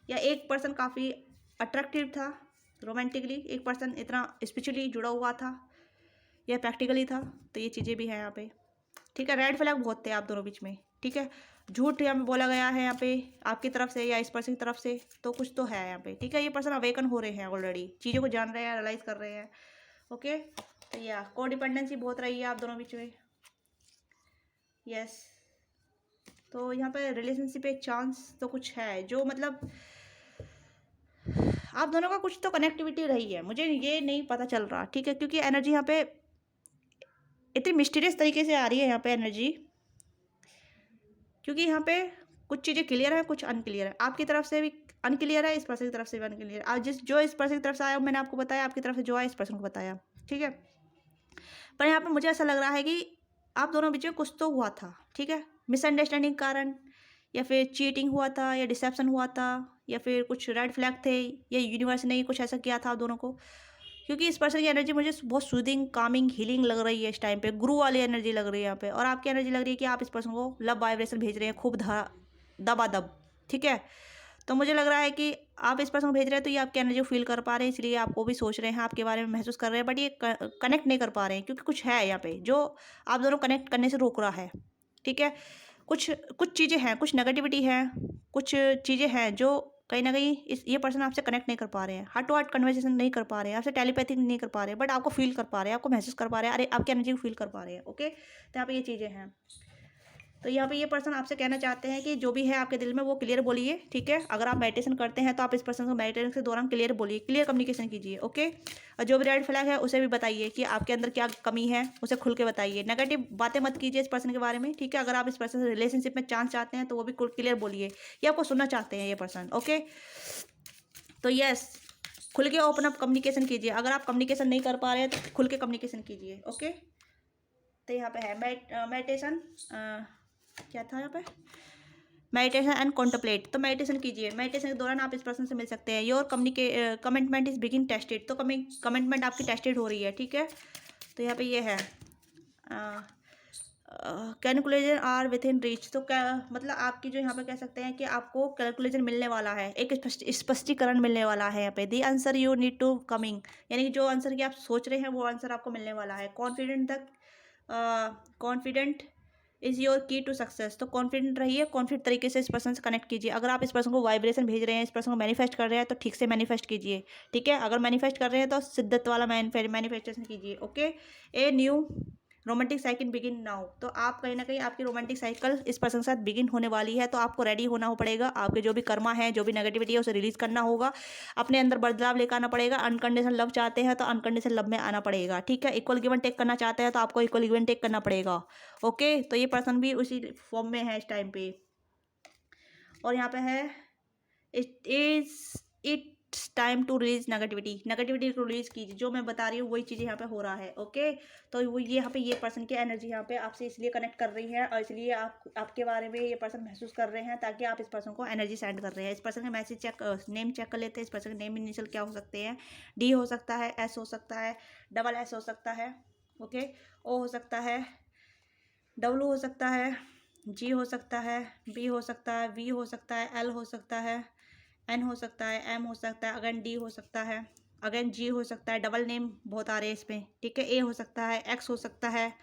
या एक पर्सन काफ़ी अट्रैक्टिव था रोमांटिकली, एक पर्सन इतना स्पिरिचुअली जुड़ा हुआ था, या प्रैक्टिकली था, तो ये चीज़ें भी हैं यहाँ पे, ठीक है। रेड फ्लैग बहुत थे आप दोनों बीच में, ठीक है। झूठ यहाँ पे बोला गया है यहाँ पे आपकी तरफ से या इस पर्सन की तरफ से, तो कुछ तो है यहाँ पे, ठीक है। ये पर्सन अवेकन हो रहे हैं ऑलरेडी, चीज़ों को जान रहे हैं, रियलाइज़ कर रहे हैं, ओके। तो या को डिपेंडेंसी बहुत रही है आप दोनों बीच में, यस। तो यहाँ पे रिलेशनशिप एक चांस तो कुछ है, जो मतलब आप दोनों का कुछ तो कनेक्टिविटी रही है, मुझे ये नहीं पता चल रहा, ठीक है। क्योंकि एनर्जी यहाँ पे इतनी मिस्टीरियस तरीके से आ रही है यहाँ पे एनर्जी, क्योंकि यहाँ पे कुछ चीज़ें क्लियर है, कुछ अनक्लियर है। आपकी तरफ से भी अनक्लियर है, इस पर्सन की तरफ से भी अनक्लियर है। जो इस पर्सन की तरफ से आया मैंने आपको बताया, आपकी तरफ से जो आया इस पर्सन को बताया, ठीक है। पर यहाँ पे मुझे ऐसा लग रहा है कि आप दोनों बीच में कुछ तो हुआ था, ठीक है। मिसअंडरस्टैंडिंग कारण, या फिर चीटिंग हुआ था, या डिसेप्शन हुआ था, या फिर कुछ रेड फ्लैग थे, या यूनिवर्स ने कुछ ऐसा किया था आप दोनों को। क्योंकि इस पर्सन की एनर्जी मुझे बहुत सूदिंग, कामिंग, हीलिंग लग रही है इस टाइम पे। गुरु वाली एनर्जी लग रही है यहाँ पे। और आपकी एनर्जी लग रही है कि आप इस पर्सन को लव वाइब्रेशन भेज रहे हैं, खूब दबादब, ठीक है। तो मुझे लग रहा है कि आप इस पर्सन को भेज रहे हैं तो ये आपकी एनर्जी को फील कर पा रहे हैं, इसलिए आपको भी सोच रहे हैं, आपके बारे में महसूस कर रहे हैं, बट ये कनेक्ट नहीं कर पा रहे हैं, क्योंकि कुछ है यहाँ पे जो आप दोनों कनेक्ट करने से रोक रहा है, ठीक है। कुछ कुछ चीज़ें हैं, कुछ नेगेटिविटी है, कुछ चीज़ें हैं जो कहीं ना कहीं ये पर्सन आपसे कनेक्ट नहीं कर पा रहे हैं, हार्ट टू हार्ट कन्वर्सेशन नहीं कर पा रहे हैं, आपसे टेलीपैथी नहीं कर पा रहे हैं, बट आपको फील कर पा रहे हैं, आपको महसूस कर पा रहे हैं, अरे आपकी एनर्जी को फील कर पा रहे हैं, ओके। तो यहाँ पे ये चीज़ें हैं। तो यहाँ पे ये पर्सन आपसे कहना चाहते हैं कि जो भी है आपके दिल में वो क्लियर बोलिए, ठीक है। अगर आप मेडिटेशन करते हैं तो आप इस पर्सन को मेडिटेशन के दौरान क्लियर बोलिए, क्लियर कम्युनिकेशन कीजिए, ओके। और जो भी रेड फ्लैग है उसे भी बताइए कि आपके अंदर क्या कमी है, उसे खुल के बताइए। नेगेटिव बातें मत कीजिए इस पर्सन के बारे में, ठीक है। अगर आप इस पर्सन से रिलेशनशिप में चांस चाहते हैं तो वो भी क्लियर बोलिए, ये आपको सुनना चाहते हैं ये पर्सन, ओके। तो यस, खुल के ओपन अप कम्युनिकेशन कीजिए। अगर आप कम्युनिकेशन नहीं कर पा रहे हैं तो खुल के कम्युनिकेशन कीजिए, ओके। तो यहाँ पे है मेडिटेशन, क्या था यहाँ पे, मेडिटेशन एंड कॉन्टम्पलेट। तो मेडिटेशन कीजिए, मेडिटेशन के दौरान आप इस पर्सन से मिल सकते हैं। Your commitment is begin tested. तो कमिटमेंट आपकी टेस्टेड हो रही है, ठीक है। तो यहाँ पे ये है calculation are within reach. तो क्या मतलब आपकी जो यहाँ पे कह सकते हैं कि आपको कैलकुलेशन मिलने वाला है, एक स्पष्टीकरण मिलने वाला है यहाँ पे। The answer you need to coming, यानी कि जो आंसर की आप सोच रहे हैं वो आंसर आपको मिलने वाला है। कॉन्फिडेंट इज योर की टू सक्सेस। तो कॉन्फिडेंट रहिए, कॉन्फिडेंट तरीके से इस पर्सन से कनेक्ट कीजिए। अगर आप इस पर्सन को वाइब्रेशन भेज रहे हैं, इस पर्सन को मैनिफेस्ट कर रहे हैं तो ठीक से मैनिफेस्ट कीजिए, ठीक है। अगर मैनिफेस्ट कर रहे हैं तो शिद्दत वाला मैनिफेस्टेशन कीजिए, okay. A new romantic cycle begin now. तो आप कहीं ना कहीं आपकी रोमांटिक साइकिल इस पर्सन के साथ बिगिन होने वाली है। तो आपको रेडी होना हो पड़ेगा, आपके जो भी कर्मा है, जो भी नेगेटिविटी है उसे रिलीज करना होगा, अपने अंदर बदलाव लेकर आना पड़ेगा। अनकंडीशनल लव चाहते हैं तो अनकंडीशनल लव में आना पड़ेगा, ठीक है। इक्वल गिवन टेक करना चाहते हैं तो आपको इक्वल गिवन टेक करना पड़ेगा, ओके। तो ये पर्सन भी उसी फॉर्म में है इस टाइम पे। और यहाँ पे है it's time to release negativity को रिलीज कीजिए। जो मैं बता रही हूँ वही चीज़ यहाँ पे हो रहा है, ओके। तो वो ये यहाँ पे ये पर्सन की एनर्जी यहाँ पे आपसे इसलिए कनेक्ट कर रही है, और इसलिए आपके बारे में ये पर्सन महसूस कर रहे हैं, ताकि आप इस पर्सन को एनर्जी सेंड कर रहे हैं। इस पर्सन का मैसेज नेम चेक कर लेते हैं। इस पर्सन के नेम इनिशियल क्या हो सकते हैं, डी हो सकता है, एस हो सकता है, डबल एस हो सकता है, ओके, ओ हो सकता है, डब्लू हो सकता है, जी हो सकता है, बी हो सकता है, वी हो सकता है, एल हो सकता है, एन हो सकता है, एम हो सकता है, अगेन डी हो सकता है, अगेन जी हो सकता है। डबल नेम बहुत आ रहे हैं इसमें, ठीक है। ए हो सकता है, एक्स हो सकता है,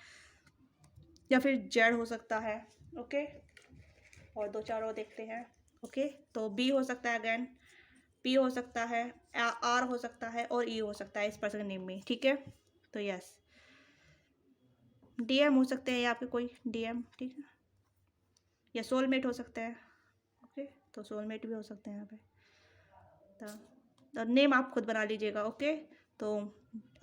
या फिर जेड हो सकता है, ओके। और दो चार और देखते हैं, ओके। तो बी हो सकता है, अगेन पी हो सकता है, आर हो सकता है, और ई हो सकता है इस पर्सन नेम में, ठीक है। तो यस, डीएम हो सकते हैं, या आपके कोई डीएम, ठीक है, या सोलमेट हो सकते हैं, ओके। तो सोलमेट भी हो सकते हैं यहाँ पे। तो नेम आप खुद बना लीजिएगा, ओके। तो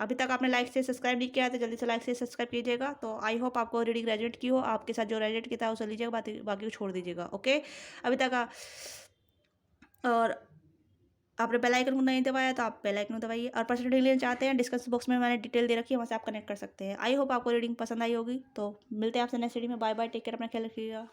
अभी तक आपने लाइक से सब्सक्राइब नहीं किया है तो जल्दी से लाइक से सब्सक्राइब कीजिएगा। तो आई होप आपको रीडिंग ग्रेजुएट की हो, आपके साथ जो रेजुएट किया था उसे लीजिएगा, बाकी को छोड़ दीजिएगा, ओके। अभी तक और आपने बेल आइकन को नहीं दबाया तो आप बेल आइकन को दबाइए। और पर्सनल रीडिंग लेना चाहते हैं, डिस्क्रिप्शन बॉक्स में मैंने डिटेल दे रखी है, वहाँ से आप कनेक्ट कर सकते हैं। आई होप आपको रीडिंग पसंद आई होगी। तो मिलते हैं आपसे नेक्स्ट रीडिंग में। बाय बाय, टेक केयर, अपना ख्याल रखिएगा।